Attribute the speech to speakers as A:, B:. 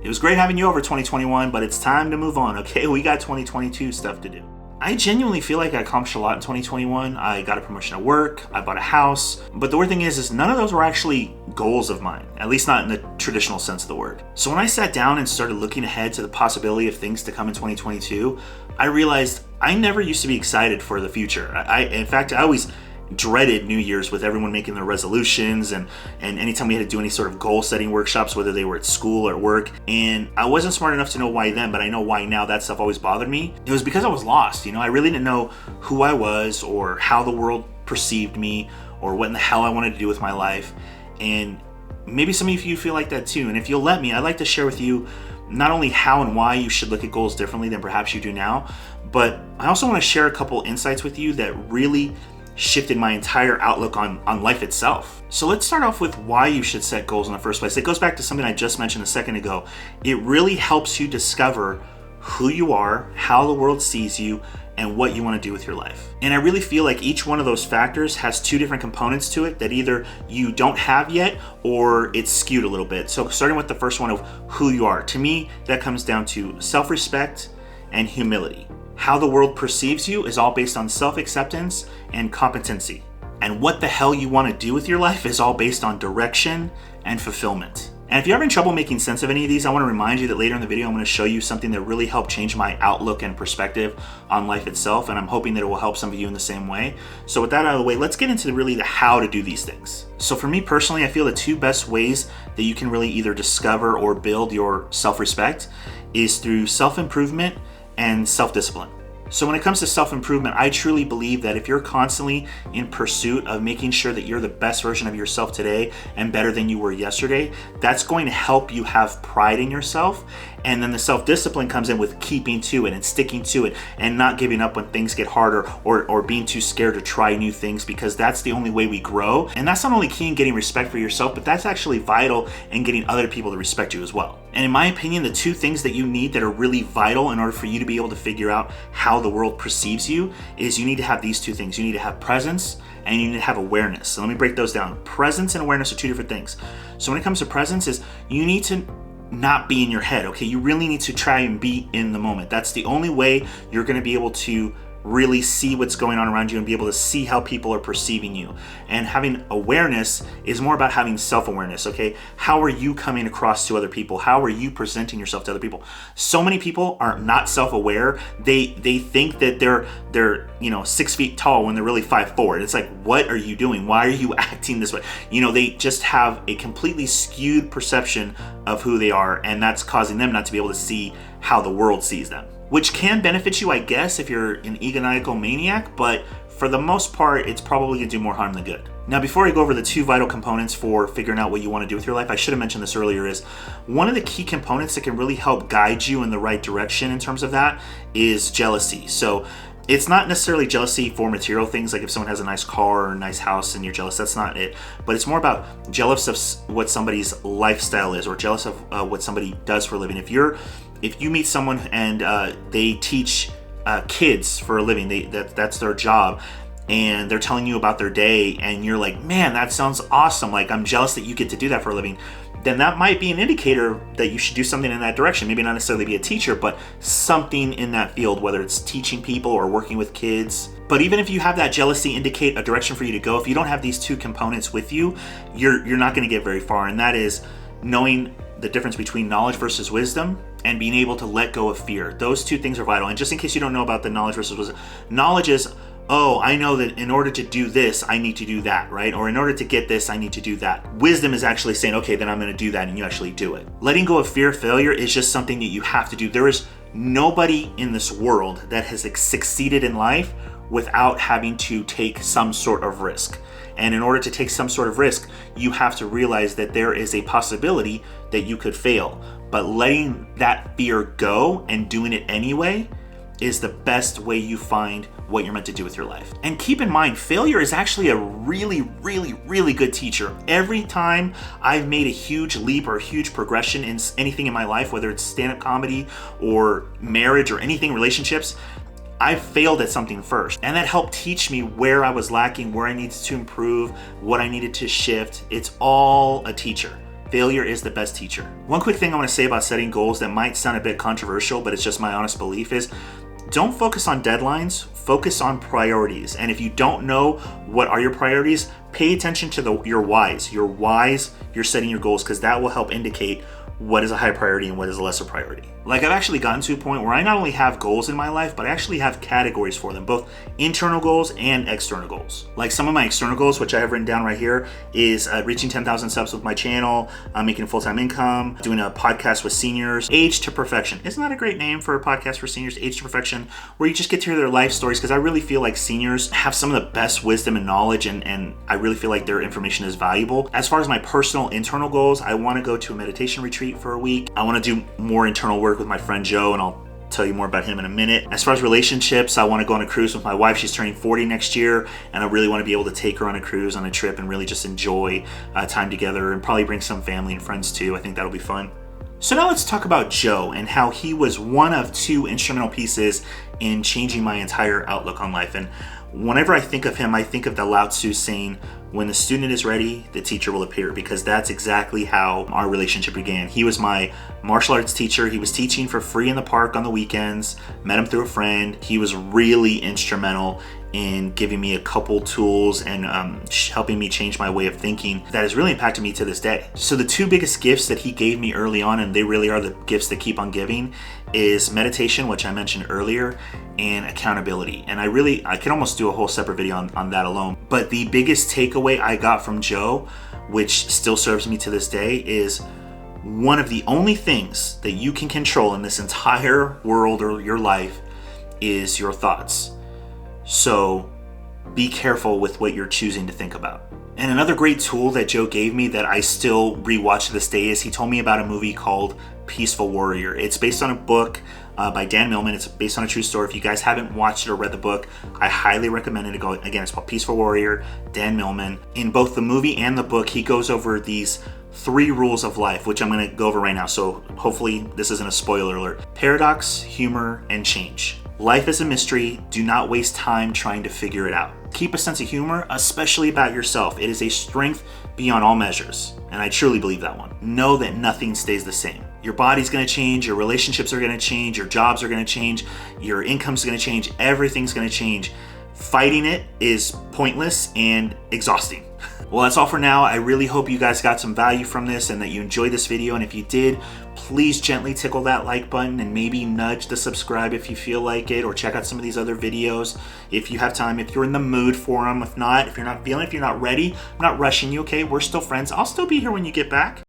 A: It was great having you over 2021, but it's time to move on, okay? We got 2022 stuff to do. I genuinely feel like I accomplished a lot in 2021. I got a promotion at work, I bought a house, but the weird thing is none of those were actually goals of mine, at least not in the traditional sense of the word. So when I sat down and started looking ahead to the possibility of things to come in 2022, I realized I never used to be excited for the future. In fact, I always dreaded New Year's with everyone making their resolutions and anytime we had to do any sort of goal setting workshops, whether they were at school or at work. And I wasn't smart enough to know why then, but I know why now. That stuff always bothered me. It was because I was lost. I really didn't know who I was or how the world perceived me or what in the hell I wanted to do with my life. And maybe some of you feel like that too. And if you'll let me, I'd like to share with you not only how and why you should look at goals differently than perhaps you do now, but I also want to share a couple insights with you that really shifted my entire outlook on life itself. So let's start off with why you should set goals in the first place. It goes back to something I just mentioned a second ago. It really helps you discover who you are, how the world sees you, and what you want to do with your life. And I really feel like each one of those factors has two different components to it that either you don't have yet or it's skewed a little bit. So starting with the first one of who you are, to me, that comes down to self-respect and humility. How the world perceives you is all based on self-acceptance and competency. And what the hell you want to do with your life is all based on direction and fulfillment. And if you're having trouble making sense of any of these, I want to remind you that later in the video, I'm going to show you something that really helped change my outlook and perspective on life itself. And I'm hoping that it will help some of you in the same way. So with that out of the way, let's get into really the how to do these things. So for me personally, I feel the two best ways that you can really either discover or build your self-respect is through self-improvement and self-discipline. So when it comes to self-improvement, I truly believe that if you're constantly in pursuit of making sure that you're the best version of yourself today and better than you were yesterday, that's going to help you have pride in yourself. And then the self-discipline comes in with keeping to it and sticking to it and not giving up when things get harder or being too scared to try new things, because that's the only way we grow. And that's not only key in getting respect for yourself, but that's actually vital in getting other people to respect you as well. And in my opinion, the two things that you need that are really vital in order for you to be able to figure out how the world perceives you is you need to have these two things. You need to have presence and you need to have awareness. So let me break those down. Presence and awareness are two different things. So when it comes to presence is you need to not be in your head, okay? You really need to try and be in the moment. That's the only way you're going to be able to really see what's going on around you and be able to see how people are perceiving you. And having awareness is more about having self-awareness, okay? How are you coming across to other people? How are you presenting yourself to other people? So many people are not self-aware. They think that they're 6 feet tall when they're really 5'4". And it's like, what are you doing? Why are you acting this way? They just have a completely skewed perception of who they are, and that's causing them not to be able to see how the world sees them, which can benefit you, I guess, if you're an egomaniacal maniac, but for the most part, it's probably gonna do more harm than good. Now, before I go over the two vital components for figuring out what you wanna do with your life, I should have mentioned this earlier, is one of the key components that can really help guide you in the right direction in terms of that is jealousy. So it's not necessarily jealousy for material things, like if someone has a nice car or a nice house and you're jealous, that's not it. But it's more about jealous of what somebody's lifestyle is or jealous of what somebody does for a living. If you meet someone and they teach kids for a living, that's their job, and they're telling you about their day and you're like, man, that sounds awesome, like I'm jealous that you get to do that for a living, then that might be an indicator that you should do something in that direction. Maybe not necessarily be a teacher, but something in that field, whether it's teaching people or working with kids. But even if you have that jealousy indicate a direction for you to go, if you don't have these two components with you, you're not going to get very far. And that is knowing the difference between knowledge versus wisdom and being able to let go of fear. Those two things are vital. And just in case you don't know about the knowledge versus wisdom, knowledge is, oh, I know that in order to do this, I need to do that, right? Or in order to get this, I need to do that. Wisdom is actually saying, okay, then I'm going to do that, and you actually do it. Letting go of fear of failure is just something that you have to do. There is nobody in this world that has succeeded in life without having to take some sort of risk. And in order to take some sort of risk, you have to realize that there is a possibility that you could fail. But letting that fear go and doing it anyway is the best way you find what you're meant to do with your life. And keep in mind, failure is actually a really, really, really good teacher. Every time I've made a huge leap or a huge progression in anything in my life, whether it's stand-up comedy or marriage or anything, relationships, I failed at something first, and that helped teach me where I was lacking, where I needed to improve, what I needed to shift. It's all a teacher. Failure is the best teacher. One quick thing I want to say about setting goals that might sound a bit controversial, but it's just my honest belief is don't focus on deadlines, focus on priorities. And if you don't know what are your priorities, pay attention to your whys. Your whys, you're setting your goals, because that will help indicate what is a high priority and what is a lesser priority. Like, I've actually gotten to a point where I not only have goals in my life, but I actually have categories for them, both internal goals and external goals. Like, some of my external goals, which I have written down right here, is reaching 10,000 subs with my channel, making full-time income, doing a podcast with seniors, Age to Perfection. Isn't that a great name for a podcast for seniors, Age to Perfection, where you just get to hear their life stories? Because I really feel like seniors have some of the best wisdom and knowledge, and I really feel like their information is valuable. As far as my personal internal goals, I want to go to a meditation retreat for a week. I want to do more internal work with my friend Joe, and I'll tell you more about him in a minute. As far as relationships, I want to go on a cruise with my wife. She's turning 40 next year, and I really want to be able to take her on a cruise, on a trip, and really just enjoy time together, and probably bring some family and friends too. I think that'll be fun. So now let's talk about Joe and how he was one of two instrumental pieces in changing my entire outlook on life. And whenever I think of him, I think of the Lao Tzu saying, when the student is ready, the teacher will appear, because that's exactly how our relationship began. He was my martial arts teacher. He was teaching for free in the park on the weekends, met him through a friend. He was really instrumental in giving me a couple tools and helping me change my way of thinking that has really impacted me to this day. So the two biggest gifts that he gave me early on, and they really are the gifts that keep on giving, is meditation, which I mentioned earlier, and accountability. And I could almost do a whole separate video on that alone. But the biggest takeaway I got from Joe, which still serves me to this day, is one of the only things that you can control in this entire world or your life is your thoughts. So be careful with what you're choosing to think about. And another great tool that Joe gave me that I still rewatch to this day is he told me about a movie called Peaceful Warrior. It's based on a book by Dan Millman. It's based on a true story. If you guys haven't watched it or read the book, I highly recommend it. Again, it's called Peaceful Warrior, Dan Millman. In both the movie and the book, he goes over these 3 rules of life, which I'm going to go over right now. So hopefully this isn't a spoiler alert. Paradox, humor, and change. Life is a mystery. Do not waste time trying to figure it out. Keep a sense of humor, especially about yourself. It is a strength beyond all measures, and I truly believe that one. Know that nothing stays the same. Your body's going to change, your relationships are going to change, your jobs are going to change, your income's going to change, everything's going to change. Fighting it is pointless and exhausting. Well, that's all for now. I really hope you guys got some value from this and that you enjoyed this video. And if you did, please gently tickle that like button and maybe nudge the subscribe if you feel like it, or check out some of these other videos if you have time, if you're in the mood for them. If not, if you're not feeling, if you're not ready, I'm not rushing you, okay? We're still friends. I'll still be here when you get back.